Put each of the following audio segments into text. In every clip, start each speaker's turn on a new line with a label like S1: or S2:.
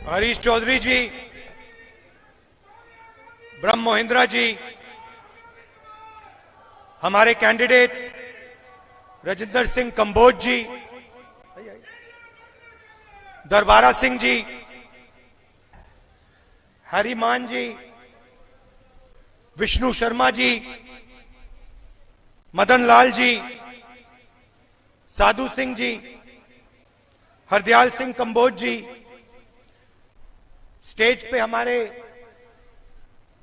S1: हरीश चौधरी जी, ब्रह्म मोहिंद्रा जी, हमारे कैंडिडेट्स राजिंदर सिंह कंबोज जी, दरबारा सिंह जी, हरिमान जी, विष्णु शर्मा जी, मदन लाल जी, साधु सिंह जी, हरदयाल सिंह कंबोज जी, स्टेज पे हमारे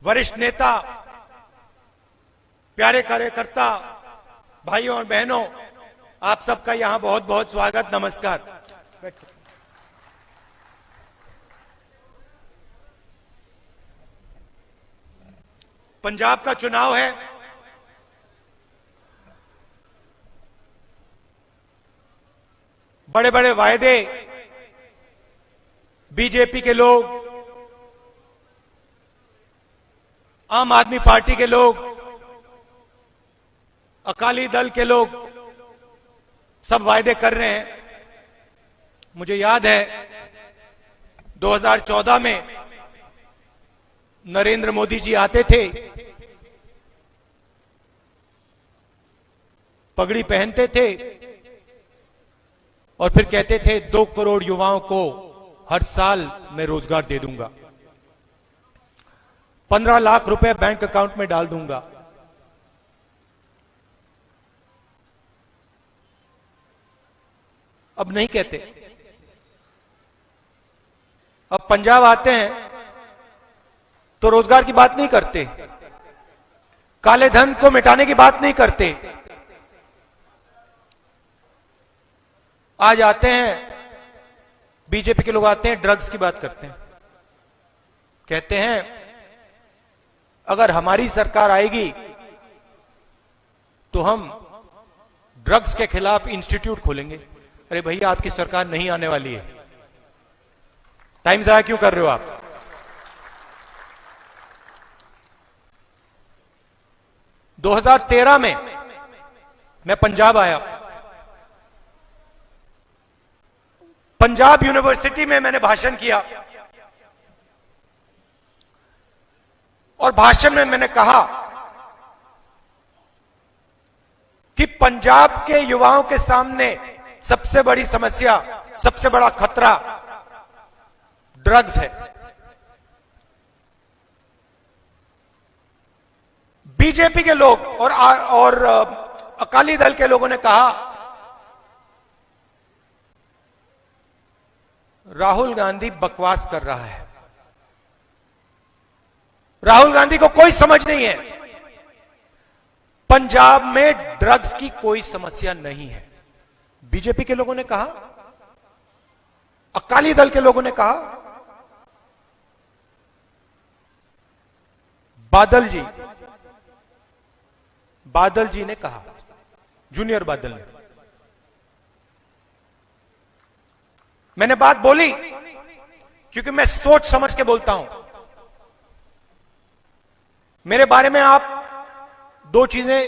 S1: वरिष्ठ नेता, प्यारे कार्यकर्ता, भाइयों और बहनों, आप सबका यहां बहुत बहुत स्वागत, नमस्कार। पंजाब का चुनाव है। बड़े बड़े वायदे बीजेपी के लोग, आम आदमी पार्टी के लोग, अकाली दल के लोग सब वायदे कर रहे हैं। मुझे याद है 2014 में नरेंद्र मोदी जी आते थे, पगड़ी पहनते थे और फिर कहते थे 2 करोड़ युवाओं को हर साल मैं रोजगार दे दूंगा, 15 लाख रुपए बैंक अकाउंट में डाल दूंगा। अब नहीं कहते। अब पंजाब आते हैं तो रोजगार की बात नहीं करते, काले धन को मिटाने की बात नहीं करते। आज आते हैं बीजेपी के लोग, आते हैं ड्रग्स की बात करते हैं, कहते हैं अगर हमारी सरकार आएगी तो हम ड्रग्स के खिलाफ इंस्टीट्यूट खोलेंगे। अरे भैया, आपकी सरकार नहीं आने वाली है, टाइम जाया क्यों कर रहे हो आप? – 2013 में मैं पंजाब आया। पंजाब यूनिवर्सिटी में मैंने भाषण किया और भाषण में मैंने कहा कि पंजाब के युवाओं के सामने सबसे बड़ी समस्या, सबसे बड़ा खतरा ड्रग्स है। बीजेपी के लोग और अकाली दल के लोगों ने कहा राहुल गांधी बकवास कर रहा है, राहुल गांधी को कोई समझ नहीं है, पंजाब में ड्रग्स की कोई समस्या नहीं है। बीजेपी के लोगों ने कहा, अकाली दल के लोगों ने कहा, बादल जी ने कहा, जूनियर बादल ने। मैंने बात बोली क्योंकि मैं सोच समझ के बोलता हूं। मेरे बारे में आप 2 चीजें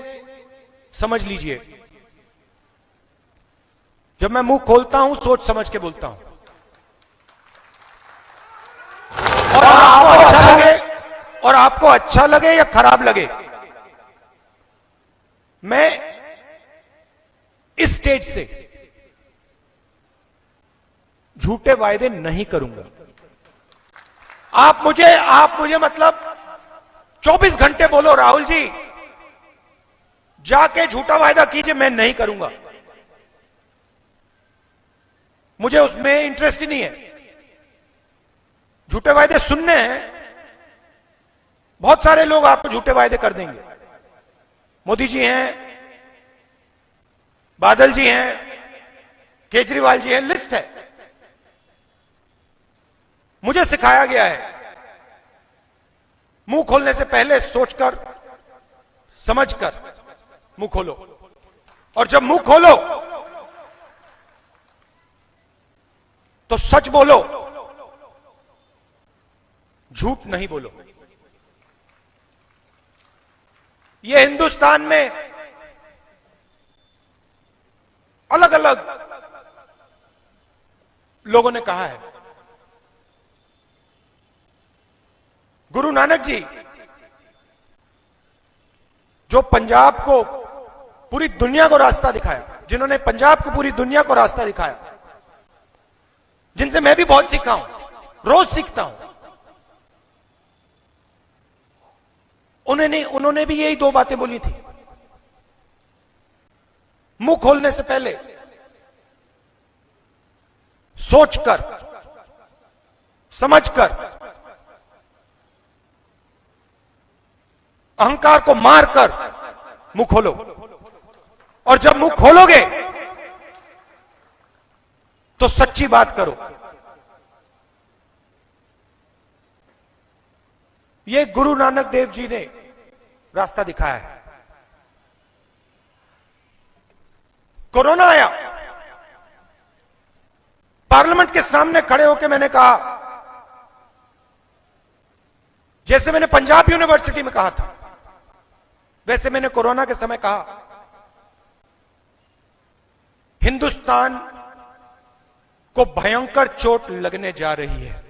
S1: समझ लीजिए, जब मैं मुंह खोलता हूं सोच समझ के बोलता हूं, और आपको अच्छा लगे या खराब लगे, मैं इस स्टेज से झूठे वायदे नहीं करूंगा। आप मुझे मतलब 24 घंटे बोलो राहुल जी जाके झूठा वायदा कीजिए, मैं नहीं करूंगा। मुझे उसमें इंटरेस्ट ही नहीं है। झूठे वायदे सुनने हैं, बहुत सारे लोग आपको झूठे वायदे कर देंगे। मोदी जी हैं, बादल जी हैं, केजरीवाल जी हैं, लिस्ट है। मुझे सिखाया गया है मुंह खोलने से पहले सोचकर, समझकर मुंह खोलो, और जब मुंह खोलो तो सच बोलो, झूठ नहीं बोलो। ये हिंदुस्तान में अलग अलग लोगों ने कहा है गुरु नानक जी जो पंजाब को, पूरी दुनिया को रास्ता दिखाया, जिन्होंने पंजाब को, पूरी दुनिया को रास्ता दिखाया, जिनसे मैं भी बहुत सीखा हूं, रोज सीखता हूं, उन्होंने भी यही दो बातें बोली थी। मुंह खोलने से पहले सोचकर, समझकर, अहंकार को मारकर मुंह खोलो, और जब मुंह खोलोगे तो सच्ची बात करो। ये गुरु नानक देव जी ने रास्ता दिखाया है। कोरोना आया, पार्लियामेंट के सामने खड़े होकर मैंने कहा, जैसे मैंने पंजाब यूनिवर्सिटी में कहा था, वैसे मैंने कोरोना के समय कहा, हिंदुस्तान को भयंकर चोट लगने जा रही है।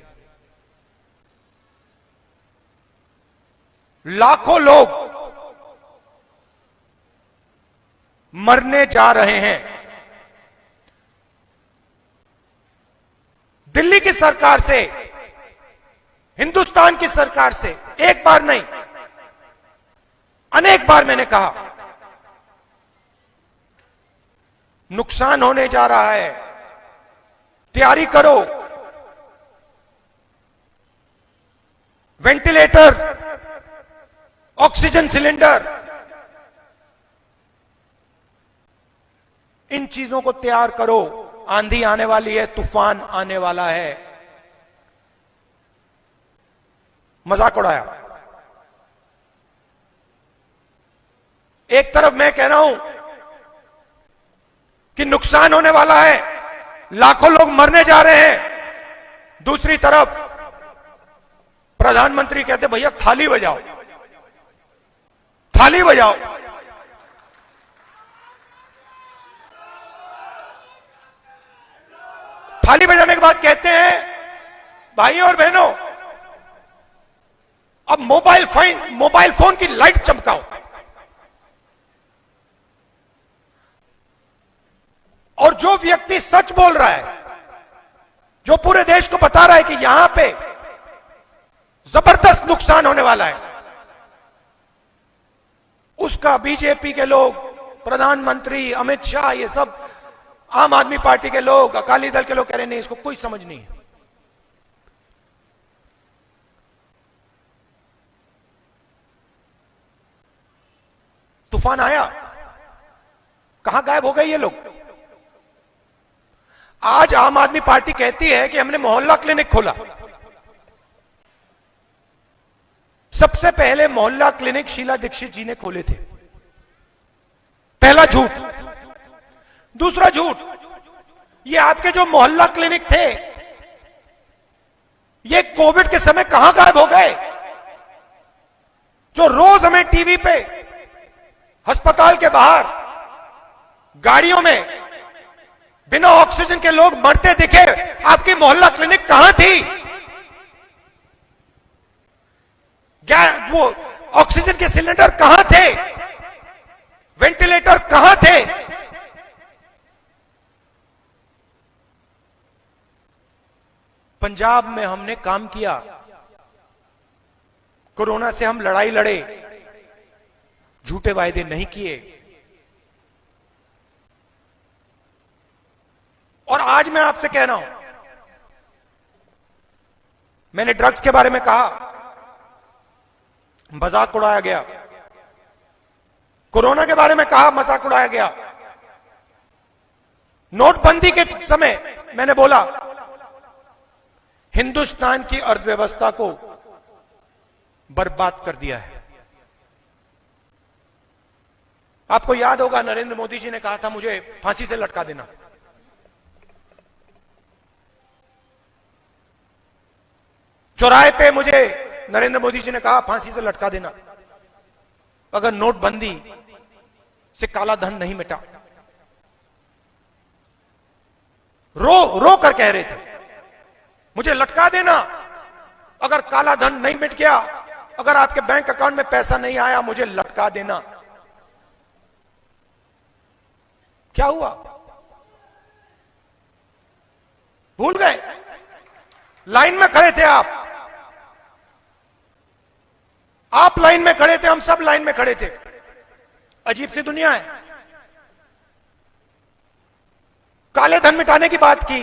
S1: लाखों लोग मरने जा रहे हैं। दिल्ली की सरकार से, हिंदुस्तान की सरकार से एक बार नहीं, अनेक बार मैंने कहा, नुकसान होने जा रहा है, तैयारी करो, वेंटिलेटर, ऑक्सीजन सिलेंडर, इन चीजों को तैयार करो, आंधी आने वाली है, तूफान आने वाला है। मजाक उड़ाया। एक तरफ मैं कह रहा हूं कि नुकसान होने वाला है, लाखों लोग मरने जा रहे हैं, दूसरी तरफ प्रधानमंत्री कहते भैया थाली बजाओ, थाली बजाओ। थाली बजाने के बाद कहते हैं भाइयों और बहनों, अब मोबाइल फोन की लाइट चमकाओ। और जो व्यक्ति सच बोल रहा है, जो पूरे देश को बता रहा है कि यहां पे जबरदस्त नुकसान होने वाला है, उसका बीजेपी के लोग, प्रधानमंत्री अमित शाह, ये सब आम आदमी पार्टी के लोग, अकाली दल के लोग कह रहे नहीं, इसको कोई समझ नहीं है। तूफान आया, कहां गायब हो गए ये लोग? आज आम आदमी पार्टी कहती है कि हमने मोहल्ला क्लिनिक खोला। सबसे पहले मोहल्ला क्लिनिक शीला दीक्षित जी ने खोले थे। पहला झूठ। दूसरा झूठ, ये आपके जो मोहल्ला क्लिनिक थे, ये कोविड के समय कहां गायब हो गए? जो रोज हमें टीवी पे अस्पताल के बाहर गाड़ियों में बिना ऑक्सीजन के लोग मरते दिखे, आपकी मोहल्ला क्लिनिक कहां थी? वो ऑक्सीजन के सिलेंडर कहां थे? वेंटिलेटर कहां थे? पंजाब में हमने काम किया, कोरोना से हम लड़ाई लड़े, झूठे वायदे नहीं किए। और आज मैं आपसे कह रहा हूं, मैंने ड्रग्स के बारे में कहा, मजाक उड़ाया गया। कोरोना के बारे में कहा, मजाक उड़ाया गया। नोटबंदी के समय मैंने बोला, हिंदुस्तान की अर्थव्यवस्था को बर्बाद कर दिया है। आपको याद होगा, नरेंद्र मोदी जी ने कहा था मुझे फांसी से लटका देना। चौराहे पे मुझे नरेंद्र मोदी जी ने कहा फांसी से लटका देना, अगर नोटबंदी से काला धन नहीं मिटा। रो कर कह रहे थे मुझे लटका देना अगर काला धन नहीं मिट गया, अगर आपके बैंक अकाउंट में पैसा नहीं आया, मुझे लटका देना। क्या हुआ? भूल गए? लाइन में खड़े थे आप लाइन में खड़े थे, हम सब लाइन में खड़े थे। अजीब सी दुनिया है। काले धन मिटाने की बात की।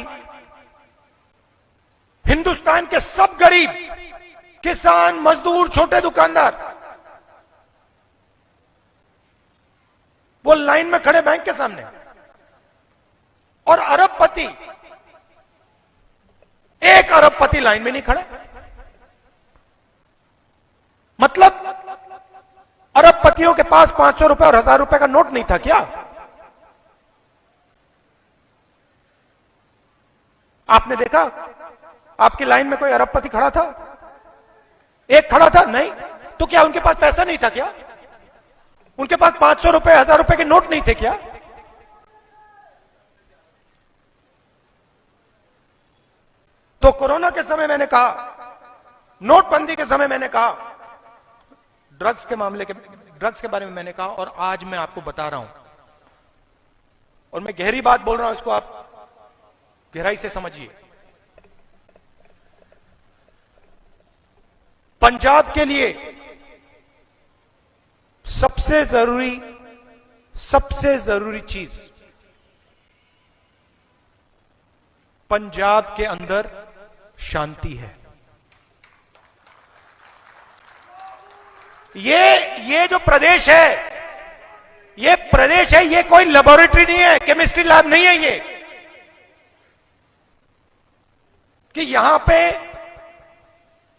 S1: हिंदुस्तान के सब गरीब, किसान, मजदूर, छोटे दुकानदार, वो लाइन में खड़े बैंक के सामने। और अरबपति, एक अरबपति लाइन में नहीं खड़ा। मतलब अरबपतियों के पास 500 रुपए और 1000 रुपए का नोट नहीं था क्या? आपने देखा आपकी लाइन में कोई अरबपति खड़ा था? एक खड़ा था? नहीं। तो क्या उनके पास पैसा नहीं था क्या? उनके पास 500 रुपए, 1000 रुपए के नोट नहीं थे क्या? तो कोरोना के समय मैंने कहा, नोटबंदी के समय मैंने कहा, ड्रग्स के बारे में मैंने कहा, और आज मैं आपको बता रहा हूं, और मैं गहरी बात बोल रहा हूं, इसको आप गहराई से समझिए। पंजाब के लिए सबसे जरूरी चीज पंजाब के अंदर शांति है। ये जो प्रदेश है, ये कोई लेबोरेटरी नहीं है, केमिस्ट्री लैब नहीं है ये, कि यहां पे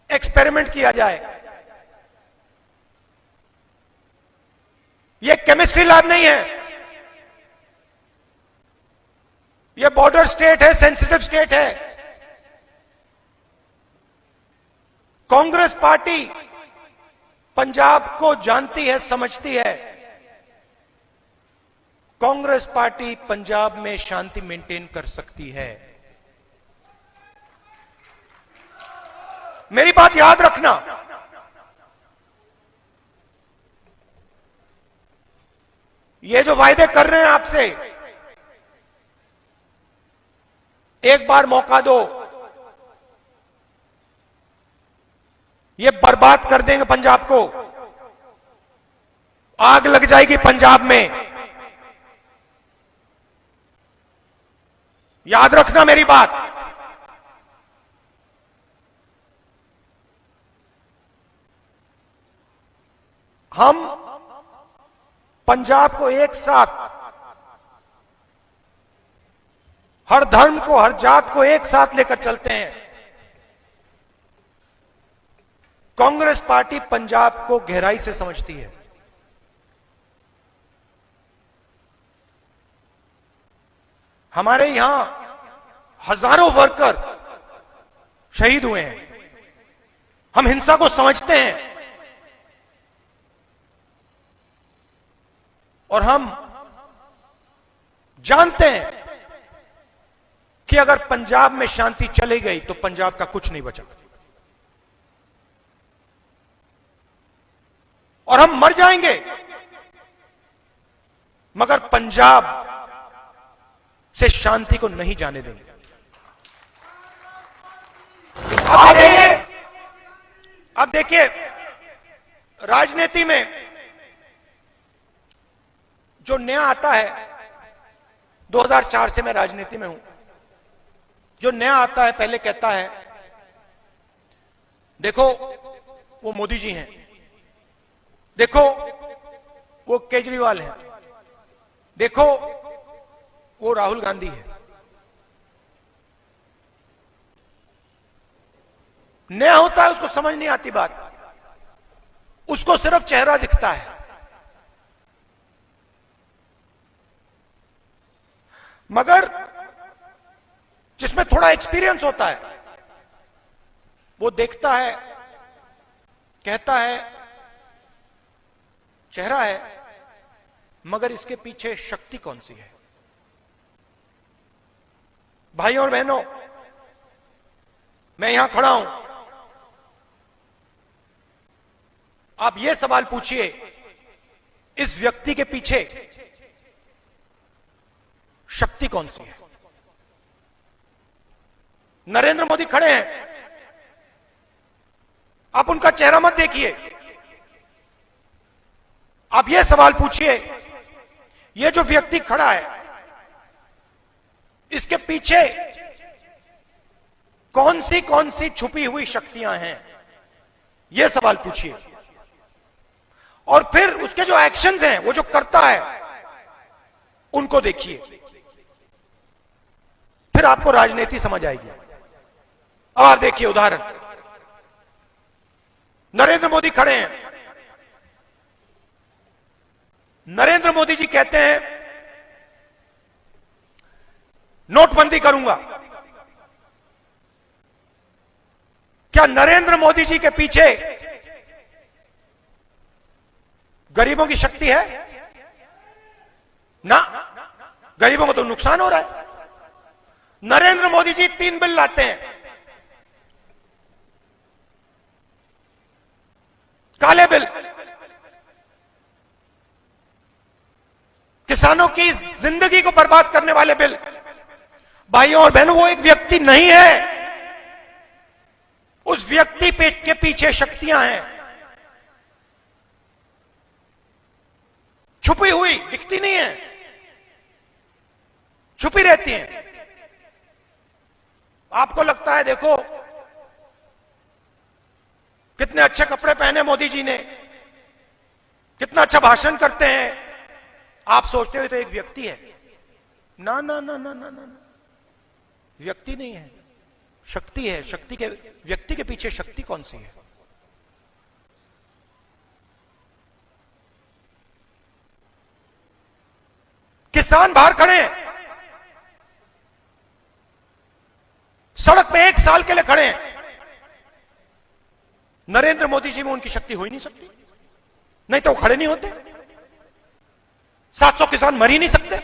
S1: एक्सपेरिमेंट किया जाए। ये केमिस्ट्री लैब नहीं है। ये बॉर्डर स्टेट है, सेंसिटिव स्टेट है। कांग्रेस पार्टी पंजाब को जानती है, समझती है। कांग्रेस पार्टी पंजाब में शांति मेंटेन कर सकती है। मेरी बात याद रखना। ये जो वायदे कर रहे हैं आपसे, एक बार मौका दो, ये बर्बाद कर देंगे पंजाब को। आग लग जाएगी पंजाब में। याद रखना मेरी बात। हम पंजाब को एक साथ, हर धर्म को, हर जात को एक साथ लेकर चलते हैं। कांग्रेस पार्टी पंजाब को गहराई से समझती है। हमारे यहां हजारों वर्कर शहीद हुए हैं। हम हिंसा को समझते हैं, और हम जानते हैं कि अगर पंजाब में शांति चली गई तो पंजाब का कुछ नहीं बचा, और हम मर जाएंगे, मगर पंजाब से शांति को नहीं जाने देंगे। अब देखिए, राजनीति में जो नया आता है, 2004 से मैं राजनीति में हूं, जो नया आता है पहले कहता है देखो वो मोदी जी हैं, देखो वो केजरीवाल हैं, देखो वो राहुल गांधी है। नया होता है, उसको समझ नहीं आती बात, उसको सिर्फ चेहरा दिखता है। मगर जिसमें थोड़ा एक्सपीरियंस होता है वो देखता है, कहता है चेहरा है, मगर इसके पीछे शक्ति कौन सी है। भाइयों और बहनों, मैं यहां खड़ा हूं, आप यह सवाल पूछिए, इस व्यक्ति के पीछे शक्ति कौन सी है? नरेंद्र मोदी खड़े हैं, आप उनका चेहरा मत देखिए, आप यह सवाल पूछिए, यह जो व्यक्ति खड़ा है इसके पीछे कौन सी छुपी हुई शक्तियां हैं? यह सवाल पूछिए। और फिर उसके जो एक्शंस हैं, वो जो करता है, उनको देखिए, फिर आपको राजनीति समझ आएगी। अब आप देखिए उदाहरण, नरेंद्र मोदी खड़े हैं, नरेंद्र मोदी जी कहते हैं नोटबंदी करूंगा। क्या नरेंद्र मोदी जी के पीछे गरीबों की शक्ति है? ना, गरीबों को तो नुकसान हो रहा है। नरेंद्र मोदी जी 3 बिल लाते हैं, काले बिल, किसानों की जिंदगी को बर्बाद करने वाले बिल। भाइयों और बहनों, वो एक व्यक्ति नहीं है, उस व्यक्ति के पीछे शक्तियां हैं, छुपी हुई, दिखती नहीं है, छुपी रहती हैं। आपको लगता है देखो कितने अच्छे कपड़े पहने मोदी जी ने, कितना अच्छा भाषण करते हैं, आप सोचते हो तो एक व्यक्ति है। ना ना ना ना ना ना, व्यक्ति नहीं है, शक्ति है। शक्ति के, व्यक्ति के पीछे शक्ति कौन सी है? किसान बाहर खड़े हैं, सड़क पे 1 साल के लिए खड़े हैं। नरेंद्र मोदी जी में उनकी शक्ति हो ही नहीं सकती, नहीं तो वो खड़े नहीं होते। 700 किसान मर ही नहीं सकते।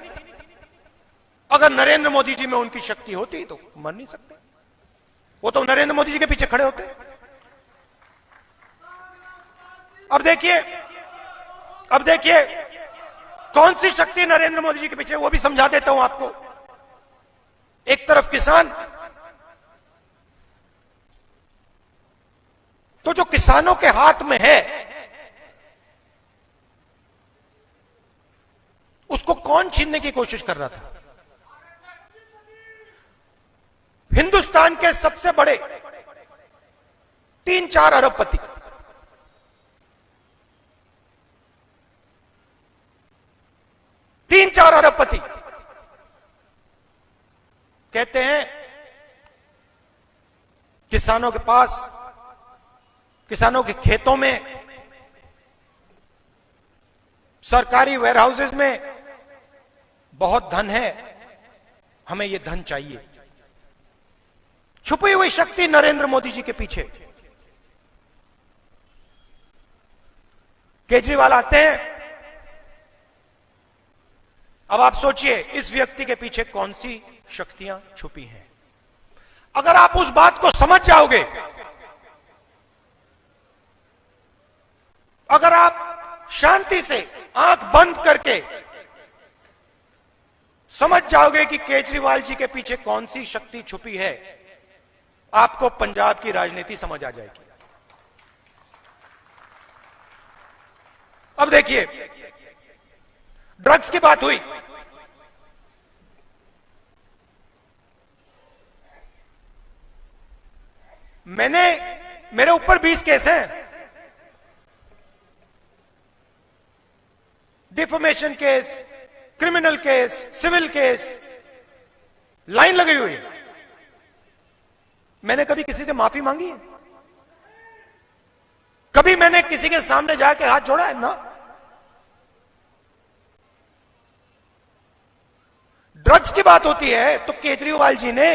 S1: अगर नरेंद्र मोदी जी में उनकी शक्ति होती तो मर नहीं सकते, वो तो नरेंद्र मोदी जी के पीछे खड़े होते। अब देखिए कौन सी शक्ति नरेंद्र मोदी जी के पीछे, वो भी समझा देता हूं आपको। एक तरफ किसान, तो जो किसानों के हाथ में है उसको कौन छीनने की कोशिश कर रहा था? हिंदुस्तान के सबसे बड़े 3-4 अरबपति, कहते हैं किसानों के पास, किसानों के खेतों में, सरकारी वेयरहाउसेज में बहुत धन है, हमें यह धन चाहिए। छुपी हुई शक्ति नरेंद्र मोदी जी के पीछे। केजरीवाल आते हैं, अब आप सोचिए इस व्यक्ति के पीछे कौन सी शक्तियां छुपी हैं। अगर आप उस बात को समझ जाओगे, अगर आप शांति से आंख बंद करके समझ जाओगे कि केजरीवाल जी के पीछे कौन सी शक्ति छुपी है, आपको पंजाब की राजनीति समझ आ जाएगी। अब देखिए, ड्रग्स की बात हुई, मेरे ऊपर 20 केस हैं, defamation case, criminal case, civil case, line लगी हुई है। मैंने कभी किसी से माफी मांगी है? कभी मैंने किसी के सामने जाके हाथ जोड़ा है? ना। ड्रग्स की बात होती है तो केजरीवाल जी ने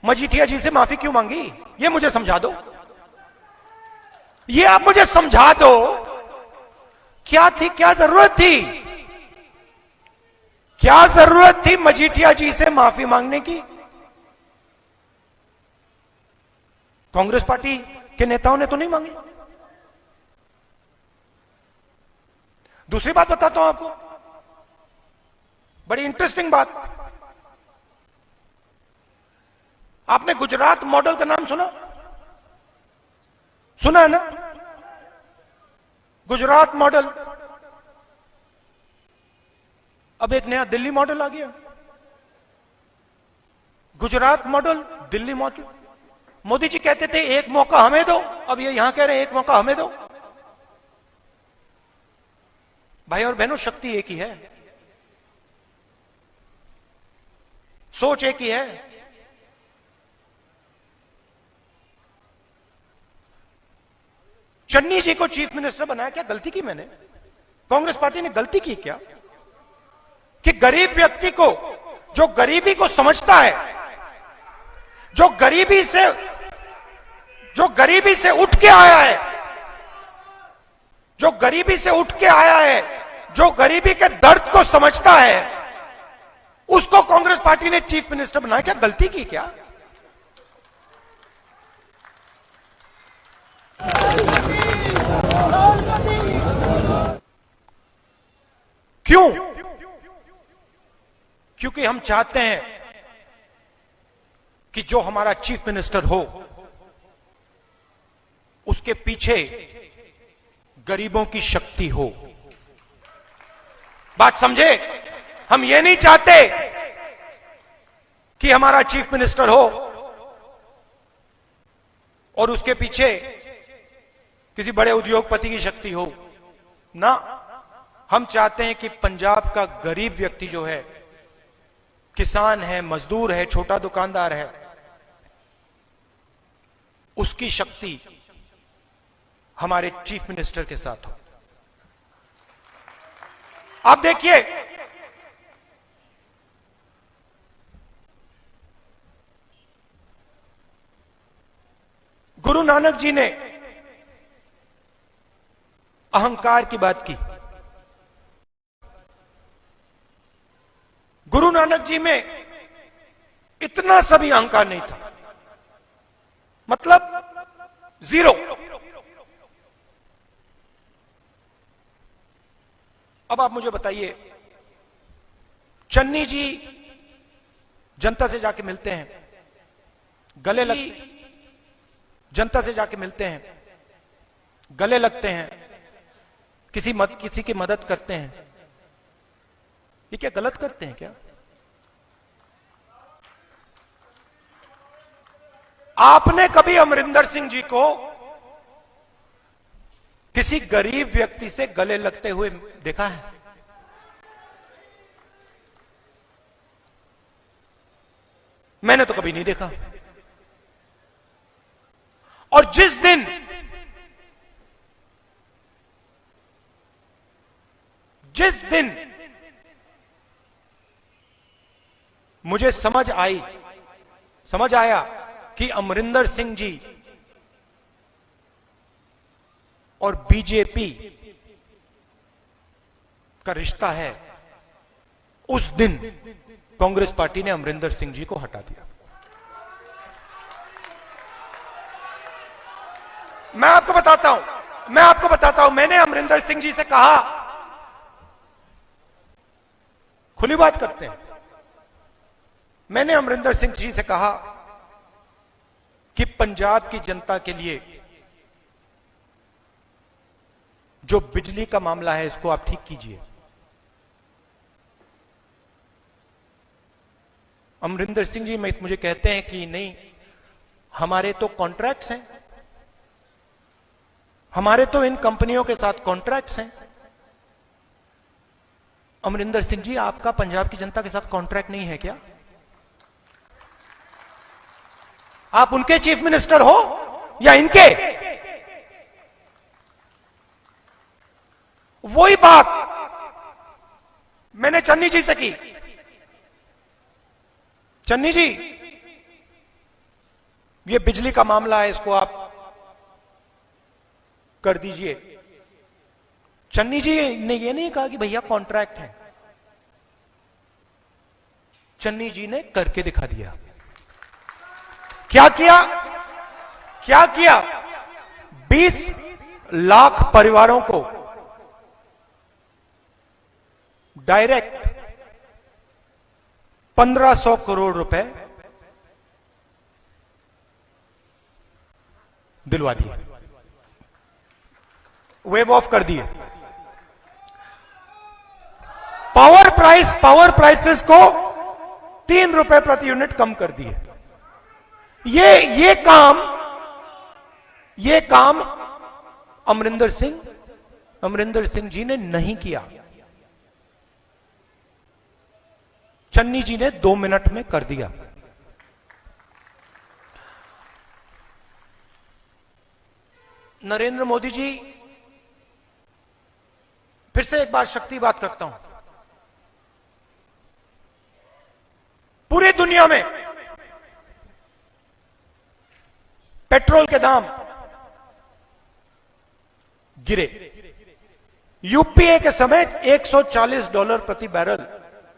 S1: मजीठिया जी से माफी क्यों मांगी? ये मुझे समझा दो, ये आप मुझे समझा दो, क्या थी, क्या जरूरत थी, क्या जरूरत थी मजीठिया जी से माफी मांगने की? कांग्रेस पार्टी के नेताओं ने तो नहीं मांगी। दूसरी बात बताता हूं आपको, बड़ी इंटरेस्टिंग बात। आपने गुजरात मॉडल का नाम सुना? सुना है ना? गुजरात मॉडल। अब एक नया दिल्ली मॉडल आ गया। Gujarat model, Delhi model. मोदी जी कहते थे एक मौका हमें दो, अब ये यहां कह रहे हैं एक मौका हमें दो। भाई और बहनों, शक्ति एक ही है, सोच एक ही है। चन्नी जी को चीफ मिनिस्टर बनाया, क्या गलती की मैंने? कांग्रेस पार्टी ने गलती की क्या कि गरीब व्यक्ति को, जो गरीबी को समझता है, जो गरीबी से उठ के आया है, जो गरीबी से उठ के आया है, जो गरीबी के दर्द को समझता है, उसको कांग्रेस पार्टी ने चीफ मिनिस्टर बनाया? क्या गलती की क्या? क्यों? क्योंकि हम चाहते हैं कि जो हमारा चीफ मिनिस्टर हो उसके पीछे गरीबों की शक्ति हो। बात समझे? हम ये नहीं चाहते कि हमारा चीफ मिनिस्टर हो और उसके पीछे किसी बड़े उद्योगपति की शक्ति हो ना। हम चाहते हैं कि पंजाब का गरीब व्यक्ति जो है, किसान है, मजदूर है, छोटा दुकानदार है, उसकी शक्ति हमारे चीफ मिनिस्टर के साथ हो। आप देखिए, गुरु नानक जी ने अहंकार की बात की। गुरु नानक जी में इतना सभी अहंकार नहीं था, मतलब जीरो। अब आप मुझे बताइए, चन्नी जी जनता से जाके मिलते हैं, गले लगते, जनता से जाके मिलते हैं, गले लगते हैं, किसी की मदद करते हैं। ये क्या गलत करते हैं क्या? आपने कभी अमरिंदर सिंह जी को किसी गरीब व्यक्ति से गले लगते हुए देखा है? मैंने तो कभी नहीं देखा। और जिस दिन मुझे समझ आया कि अमरिंदर सिंह जी और बीजेपी का रिश्ता है, उस दिन कांग्रेस पार्टी ने अमरिंदर सिंह जी को हटा दिया। मैं आपको बताता हूं, मैंने अमरिंदर सिंह जी से कहा, खुली बात करते हैं, मैंने अमरिंदर सिंह जी से कहा कि पंजाब की जनता के लिए जो बिजली का मामला है इसको आप ठीक कीजिए। अमरिंदर सिंह जी मुझे कहते हैं कि नहीं, हमारे तो कॉन्ट्रैक्ट्स हैं, हमारे तो इन कंपनियों के साथ कॉन्ट्रैक्ट्स हैं। अमरिंदर सिंह जी, आपका पंजाब की जनता के साथ कॉन्ट्रैक्ट नहीं है क्या? आप उनके चीफ मिनिस्टर हो या इनके? वही बात मैंने चन्नी जी से की। चन्नी जी, ये बिजली का मामला है, इसको आप कर दीजिए। चन्नी जी ने ये नहीं कहा कि भैया कॉन्ट्रैक्ट है, चन्नी जी ने करके दिखा दिया। क्या किया? 20 लाख परिवारों को डायरेक्ट 1500 करोड़ रुपए दिलवा दिए, वेव ऑफ कर दिए। पावर प्राइसेस को 3 रुपए प्रति यूनिट कम कर दिए। ये काम अमरिंदर सिंह जी ने नहीं किया, चन्नी जी ने 2 मिनट में कर दिया। नरेंद्र मोदी जी, फिर से एक बार शक्ति बात करता हूं, पूरी दुनिया में पेट्रोल के दाम गिरे। यूपीए के समय $140 प्रति बैरल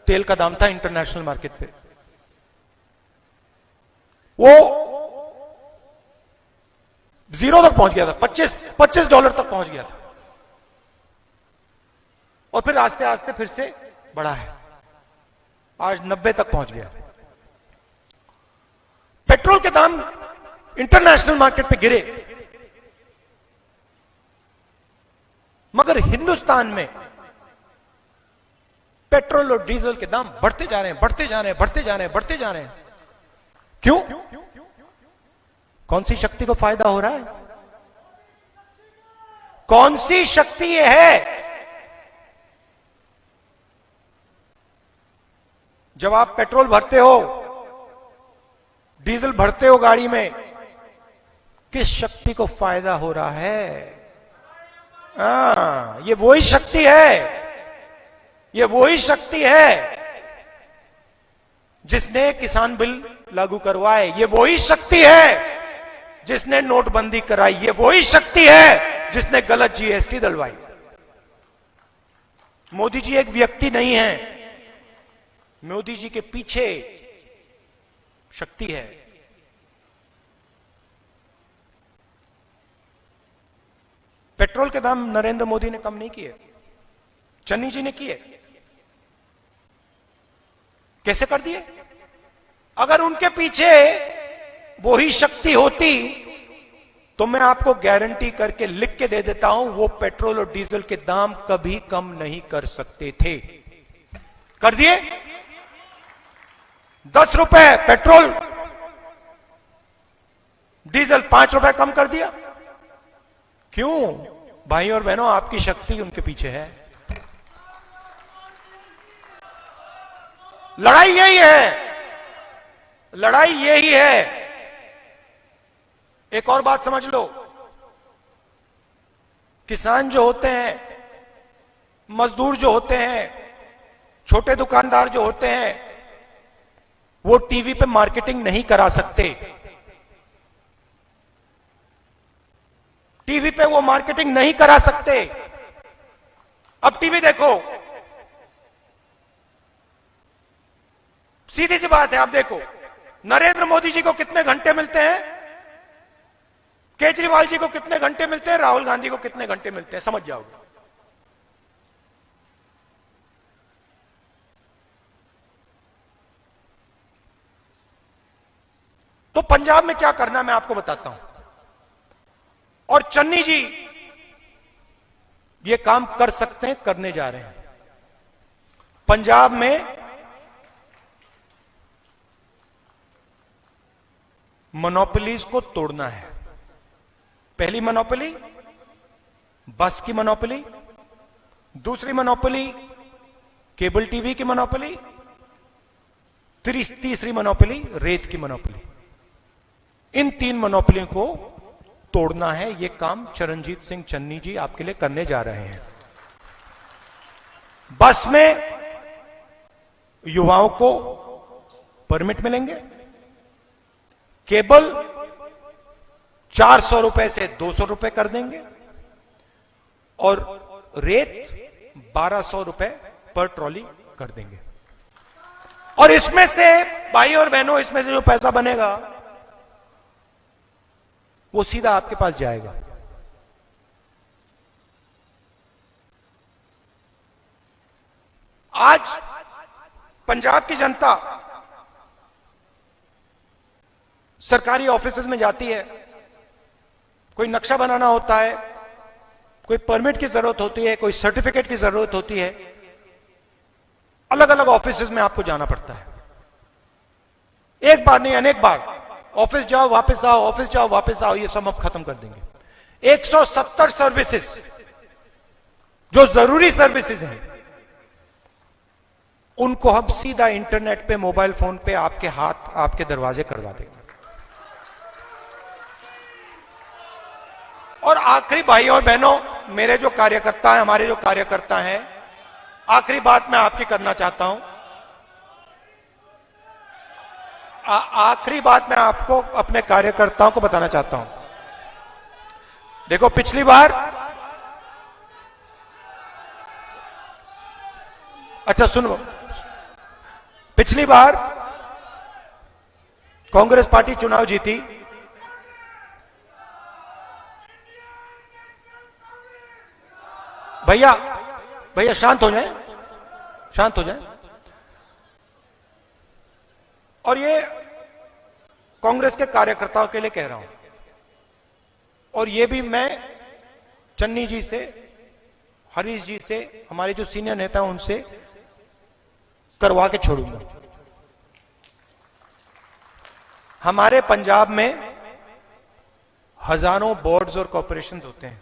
S1: तेल का दाम था इंटरनेशनल मार्केट पे। वो जीरो तक पहुंच गया था, $25 तक पहुंच गया था, और फिर आस्ते आस्ते फिर से बढ़ा है, आज 90 तक पहुंच गया। पेट्रोल के दाम इंटरनेशनल मार्केट पे गिरे, मगर हिंदुस्तान में पेट्रोल और डीजल के दाम बढ़ते जा रहे हैं। क्यों? कौन सी शक्ति को फायदा हो रहा है? कौन सी शक्ति ये है? जब आप पेट्रोल भरते हो, डीजल भरते हो गाड़ी में, किस शक्ति को फायदा हो रहा है? ये वही शक्ति है, जिसने किसान बिल लागू करवाए। ये वही शक्ति है जिसने नोटबंदी कराई। ये वही शक्ति है जिसने गलत जीएसटी डलवाई। मोदी जी एक व्यक्ति नहीं है, मोदी जी के पीछे शक्ति है। पेट्रोल के दाम नरेंद्र मोदी ने कम नहीं किए, चन्नी जी ने किए। कैसे कर दिए? अगर उनके पीछे वही शक्ति होती तो मैं आपको गारंटी करके लिख के दे देता हूं, वो पेट्रोल और डीजल के दाम कभी कम नहीं कर सकते थे। कर दिए। 10 रुपए पेट्रोल डीजल 5 रुपए कम कर दिया। क्यों? भाई और बहनों, आपकी शक्ति उनके पीछे है। लड़ाई यही है। एक और बात समझ लो, किसान जो होते हैं, मजदूर जो होते हैं, छोटे दुकानदार जो होते हैं, वो टीवी पे मार्केटिंग नहीं करा सकते। टीवी पे वो मार्केटिंग नहीं करा सकते। अब टीवी देखो, सीधी सी बात है, आप देखो नरेंद्र मोदी जी को कितने घंटे मिलते हैं, केजरीवाल जी को कितने घंटे मिलते हैं, राहुल गांधी को कितने घंटे मिलते हैं, समझ जाओगे। तो पंजाब में क्या करना मैं आपको बताता हूं, और चन्नी जी ये काम कर सकते हैं, करने जा रहे हैं। पंजाब में मोनोपोलीज को तोड़ना है। पहली मोनोपोली बस की मोनोपोली, दूसरी मोनोपोली केबल टीवी की मोनोपोली, तीसरी मोनोपोली रेत की मोनोपोली। इन 3 मोनोपोलियों को तोड़ना है। यह काम चरणजीत सिंह चन्नी जी आपके लिए करने जा रहे हैं। बस में युवाओं को परमिट मिलेंगे, केबल 400 रुपए से 200 रुपए कर देंगे, और रेत 1200 रुपए पर ट्रॉली कर देंगे। और इसमें से भाई और बहनों, इसमें से जो पैसा बनेगा वो सीधा आपके पास जाएगा। आज पंजाब की जनता सरकारी ऑफिसेज में जाती है, कोई नक्शा बनाना होता है, कोई परमिट की जरूरत होती है, कोई सर्टिफिकेट की जरूरत होती है, अलग अलग ऑफिसेज में आपको जाना पड़ता है। एक बार नहीं, अनेक बार ऑफिस जाओ वापस आओ, ऑफिस जाओ वापस आओ, ये सब अब खत्म कर देंगे। 170 सर्विसेज जो जरूरी सर्विसेज हैं उनको हम सीधा इंटरनेट पे, मोबाइल फोन पे आपके हाथ, आपके दरवाजे करवा देंगे। और आखिरी भाइयों और बहनों, मेरे जो कार्यकर्ता हैं, हमारे जो कार्यकर्ता हैं, आखिरी बात मैं आपकी करना चाहता हूं। आखिरी बात मैं आपको, अपने कार्यकर्ताओं को बताना चाहता हूं। देखो, पिछली बार, अच्छा सुनो, पिछली बार कांग्रेस पार्टी चुनाव जीती, भैया भैया शांत हो जाएं, शांत हो जाएं। और ये कांग्रेस के कार्यकर्ताओं के लिए कह रहा हूं, और ये भी मैं चन्नी जी से, हरीश जी से, हमारे जो सीनियर नेता हैं उनसे करवा के छोड़ूंगा। हमारे पंजाब में हजारों बोर्ड्स और कॉर्पोरेशंस होते हैं,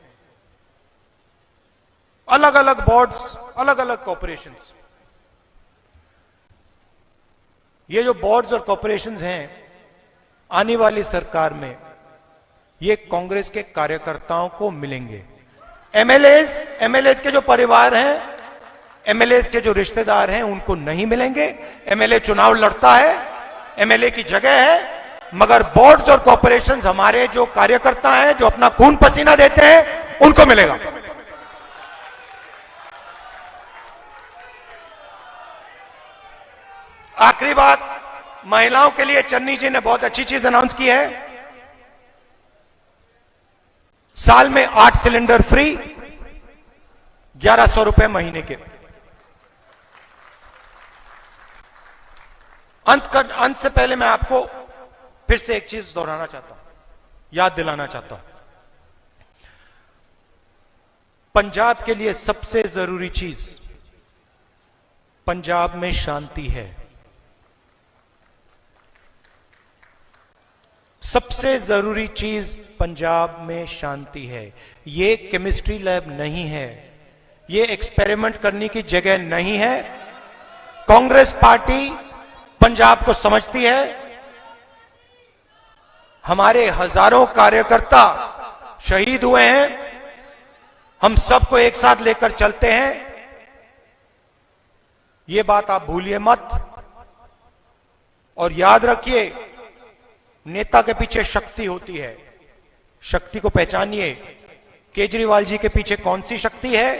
S1: अलग अलग बोर्ड्स, अलग अलग कॉर्पोरेशंस। ये जो बोर्ड्स और कॉर्पोरेशंस हैं, आने वाली सरकार में ये कांग्रेस के कार्यकर्ताओं को मिलेंगे। एमएलएस के जो परिवार हैं, एमएलएस के जो रिश्तेदार हैं, उनको नहीं मिलेंगे। एमएलए चुनाव लड़ता है, एमएलए की जगह है, मगर बोर्ड्स और कॉर्पोरेशंस हमारे जो कार्यकर्ता हैं, जो अपना खून पसीना देते हैं, उनको मिलेगा। आखिरी बात, महिलाओं के लिए चन्नी जी ने बहुत अच्छी चीज अनाउंस की है। साल में 8 सिलेंडर फ्री, 1100 रुपए महीने के। अंत से पहले मैं आपको फिर से एक चीज दोहराना चाहता हूं, याद दिलाना चाहता हूं। पंजाब के लिए सबसे जरूरी चीज पंजाब में शांति है। सबसे जरूरी चीज पंजाब में शांति है। ये केमिस्ट्री लैब नहीं है, ये एक्सपेरिमेंट करने की जगह नहीं है। कांग्रेस पार्टी पंजाब को समझती है। हमारे हजारों कार्यकर्ता शहीद हुए हैं, हम सबको एक साथ लेकर चलते हैं, ये बात आप भूलिए मत। और याद रखिए, नेता के पीछे शक्ति होती है, शक्ति को पहचानिए। केजरीवाल जी के पीछे कौन सी शक्ति है,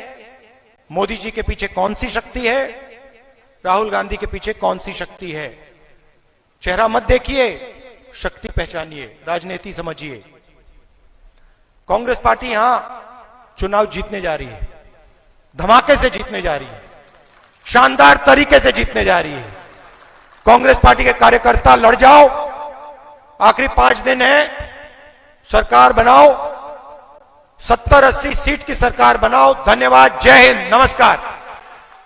S1: मोदी जी के पीछे कौन सी शक्ति है, राहुल गांधी के पीछे कौन सी शक्ति है। चेहरा मत देखिए, शक्ति पहचानिए, राजनीति समझिए। कांग्रेस पार्टी यहां चुनाव जीतने जा रही है, धमाके से जीतने जा रही है, शानदार तरीके से जीतने जा रही है। कांग्रेस पार्टी के कार्यकर्ता लड़ जाओ, आखिरी 5 दिन है, सरकार बनाओ, 70-80 सीट की सरकार बनाओ। धन्यवाद, जय हिंद, नमस्कार।